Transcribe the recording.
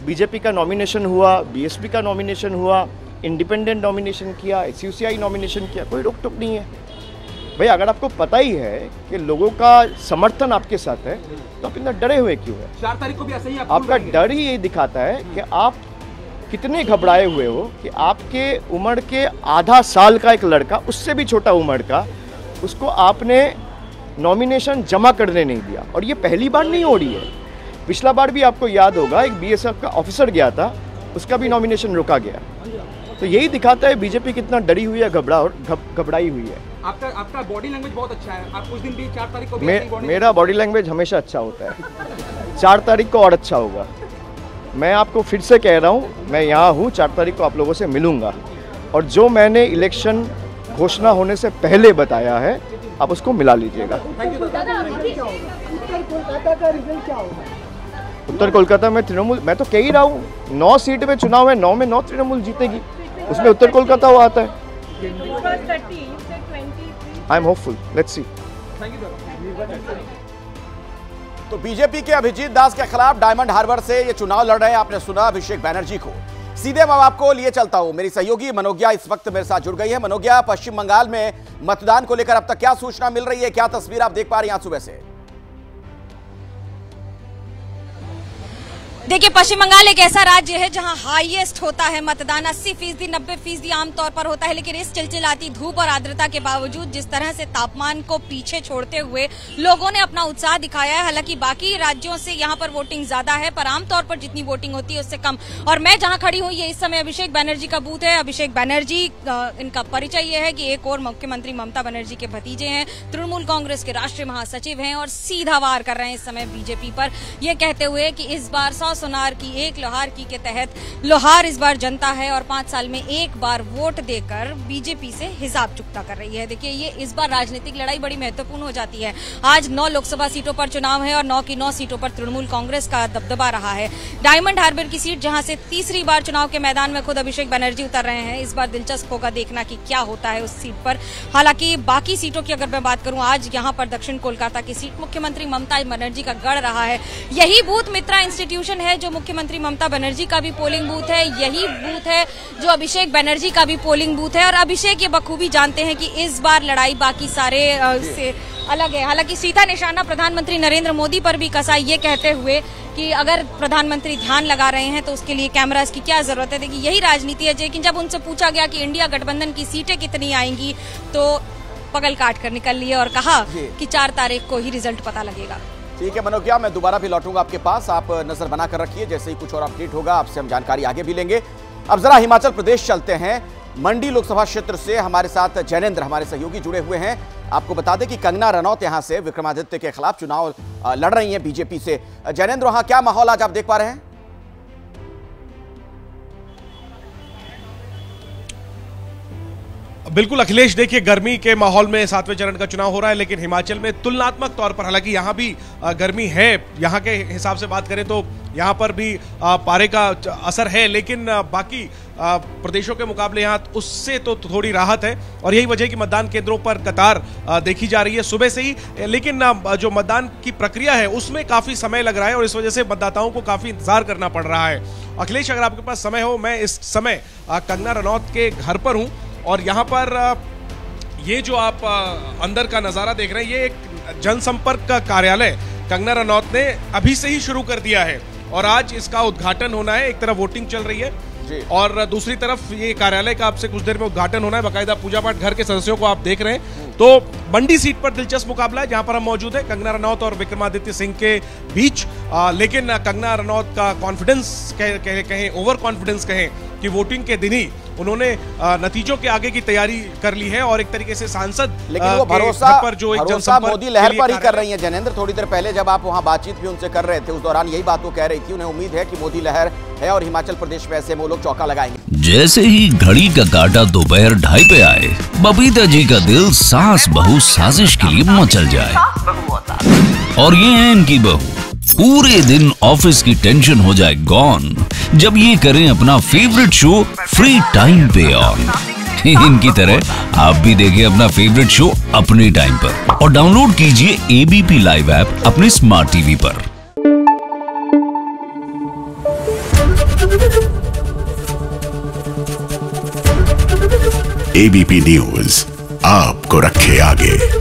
BJP का nomination हुआ, BSP का नॉमिनेशन हुआ, इंडिपेंडेंट नॉमिनेशन किया, एसयूसीआई नॉमिनेशन किया, कोई रोक टोक नहीं है भाई। अगर आपको पता ही है कि लोगों का समर्थन आपके साथ है तो आप इतना डरे हुए क्यों है? 4 तारीख को भी ऐसे ही आपका डर ही यही दिखाता है कि आप कितने घबराए हुए हो कि आपके उम्र के आधा साल का एक लड़का, उससे भी छोटा उम्र का, उसको आपने नॉमिनेशन जमा करने नहीं दिया। और ये पहली बार नहीं हो रही है, पिछला बार भी आपको याद होगा एक बीएसएफ का ऑफिसर गया था, उसका भी नॉमिनेशन रोका गया। तो यही दिखाता है बीजेपी कितना डरी हुई है, घबराई हुई है। आपका बॉडी लैंग्वेज बहुत अच्छा है। आप कुछ दिन भी 4 तारीख को मेरा बॉडी लैंग्वेज हमेशा अच्छा होता है। 4 तारीख को और अच्छा होगा। मैं आपको फिर से कह रहा हूँ, मैं यहाँ हूँ, 4 तारीख को आप लोगों से मिलूंगा। और जो मैंने इलेक्शन घोषणा होने से पहले बताया है, आप उसको मिला लीजिएगा। उत्तर कोलकाता में तृणमूल, मैं तो कह ही रहा हूँ, 9 सीट पे चुनाव है, 9 में 9 तृणमूल जीतेगी। उसमें उत्तर कोलकाता वो आता है। I am hopeful, let's see. तो बीजेपी के अभिजीत दास के खिलाफ डायमंड हार्बर से ये चुनाव लड़ रहे हैं, आपने सुना अभिषेक बनर्जी को। सीधे मैं आपको लिए चलता हूं, मेरी सहयोगी मनोज्ञा इस वक्त मेरे साथ जुड़ गई है। मनोज्ञा, पश्चिम बंगाल में मतदान को लेकर अब तक क्या सूचना मिल रही है, क्या तस्वीर आप देख पा रही हैं आज सुबह से? देखिए, पश्चिम बंगाल एक ऐसा राज्य है जहां हाईएस्ट होता है मतदान, 80%, 90% आमतौर पर होता है। लेकिन इस चिलचिलाती धूप और आर्द्रता के बावजूद जिस तरह से तापमान को पीछे छोड़ते हुए लोगों ने अपना उत्साह दिखाया है, हालांकि बाकी राज्यों से यहां पर वोटिंग ज्यादा है, पर आमतौर पर जितनी वोटिंग होती है उससे कम। और मैं जहां खड़ी हूं, ये इस समय अभिषेक बनर्जी का बूथ है। अभिषेक बनर्जी, इनका परिचय यह है कि एक और मुख्यमंत्री ममता बनर्जी के भतीजे हैं, तृणमूल कांग्रेस के राष्ट्रीय महासचिव हैं और सीधा वार कर रहे हैं इस समय बीजेपी पर, यह कहते हुए कि इस बार 100 सुनार की एक लोहार की के तहत लोहार इस बार जनता है और 5 साल में एक बार वोट देकर बीजेपी से हिसाब चुकता कर रही है। देखिए, ये इस बार राजनीतिक लड़ाई बड़ी महत्वपूर्ण हो जाती है। आज 9 लोकसभा सीटों पर चुनाव है और 9 की 9 सीटों पर तृणमूल कांग्रेस का दबदबा रहा है। डायमंड हार्बर की सीट, जहां से तीसरी बार चुनाव के मैदान में खुद अभिषेक बनर्जी उतर रहे हैं, इस बार दिलचस्प होगा देखना कि क्या होता है उस सीट पर। हालांकि बाकी सीटों की अगर मैं बात करूं, आज यहां पर दक्षिण कोलकाता की सीट मुख्यमंत्री ममता बनर्जी का गढ़ रहा है। यही बूथ मित्रा इंस्टीट्यूशन है जो मुख्यमंत्री ममता बनर्जी का भी पोलिंग बूथ है, यही बूथ है जो अभिषेक बनर्जी का भी पोलिंग बूथ है। और अभिषेक ये बखूबी जानते हैं कि इस बार लड़ाई बाकी सारे से अलग है। हालांकि सीधा निशाना प्रधानमंत्री नरेंद्र मोदी पर भी कसा, ये कहते हुए कि अगर प्रधानमंत्री ध्यान लगा रहे हैं तो उसके लिए कैमरास की क्या जरूरत है। देखिए, यही राजनीति है। लेकिन जब उनसे पूछा गया कि इंडिया गठबंधन की सीटें कितनी आएंगी, तो पगल काट कर निकल लिए और कहा कि 4 तारीख को ही रिजल्ट पता लगेगा। ठीक है मनोज्ञा, मैं दोबारा भी लौटूंगा आपके पास, आप नजर बना कर रखिए। जैसे ही कुछ और अपडेट होगा आपसे हम जानकारी आगे भी लेंगे। अब जरा हिमाचल प्रदेश चलते हैं। मंडी लोकसभा क्षेत्र से हमारे साथ जैनेंद्र, हमारे सहयोगी, जुड़े हुए हैं। आपको बता दें कि कंगना रनौत यहां से विक्रमादित्य के खिलाफ चुनाव लड़ रही हैं बीजेपी से। जैनेंद्र, वहां क्या माहौल आज आप देख पा रहे हैं? बिल्कुल अखिलेश, देखिए गर्मी के माहौल में 7वें चरण का चुनाव हो रहा है, लेकिन हिमाचल में तुलनात्मक तौर पर, हालांकि यहाँ भी गर्मी है, यहाँ के हिसाब से बात करें तो यहाँ पर भी पारे का असर है, लेकिन बाकी प्रदेशों के मुकाबले यहाँ उससे तो थोड़ी राहत है। और यही वजह है कि मतदान केंद्रों पर कतार देखी जा रही है सुबह से ही। लेकिन जो मतदान की प्रक्रिया है उसमें काफ़ी समय लग रहा है और इस वजह से मतदाताओं को काफ़ी इंतजार करना पड़ रहा है। अखिलेश, अगर आपके पास समय हो, मैं इस समय कंगना रनौत के घर पर हूँ और यहाँ पर ये जो आप अंदर का नज़ारा देख रहे हैं, ये एक जनसंपर्क का कार्यालय कंगना रनौत ने अभी से ही शुरू कर दिया है और आज इसका उद्घाटन होना है। एक तरफ वोटिंग चल रही है और दूसरी तरफ ये कार्यालय का आपसे कुछ देर में उद्घाटन होना है। बाकायदा पूजा पाठ घर के सदस्यों को आप देख रहे हैं। तो मंडी सीट पर दिलचस्प मुकाबला है जहां पर हम मौजूद है, कंगना रनौत और विक्रमादित्य सिंह के बीच। लेकिन कंगना रनौत का कॉन्फिडेंस कहें, ओवर कॉन्फिडेंस कहें कि वोटिंग के दिन ही उन्होंने नतीजों के आगे की तैयारी कर ली है और एक तरीके से सांसद, लेकिन वो भरोसा मोदी लहर पर ही कर रही है। जैनेंद्र, थोड़ी देर पहले जब आप वहां बातचीत भी उनसे कर रहे थे, उस दौरान यही बात वो कह रही थी, उन्हें उम्मीद है कि मोदी लहर है और हिमाचल प्रदेश में ऐसे वो लोग चौका लगाएंगे। जैसे ही घड़ी का काटा दोपहर 2:30 पे आए, बबीता जी का दिल सास बहू साजिश के लिए मचल जाए। और ये है इनकी बहू, पूरे दिन ऑफिस की टेंशन हो जाए गॉन जब ये करें अपना फेवरेट शो फ्री टाइम पे ऑन। इनकी तरह आप भी देखें अपना फेवरेट शो अपने टाइम पर और डाउनलोड कीजिए एबीपी लाइव ऐप अपने स्मार्ट टीवी पर। एबीपी न्यूज आपको रखे आगे।